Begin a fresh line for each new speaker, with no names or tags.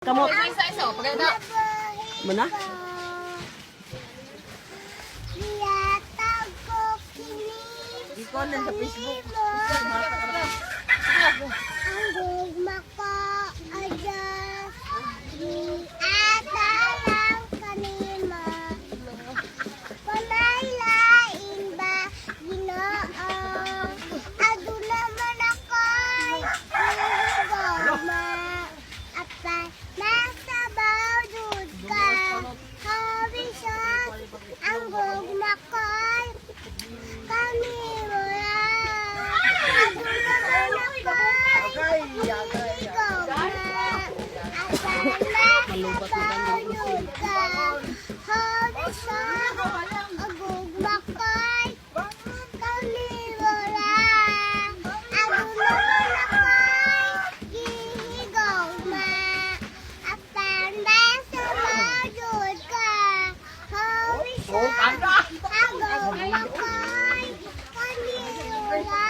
Kamu.
Isa-isa, pagkada.
Mana? Ikaw na sa Facebook.
Ang maka aja ata lang kanima panaylain ba Ginoo aduna man ako'y goma apa nasabaw jud ka habisot ang gugma ko'y kami wala aduna man ako'y
Malubat na kami.
Agog makoy, kanila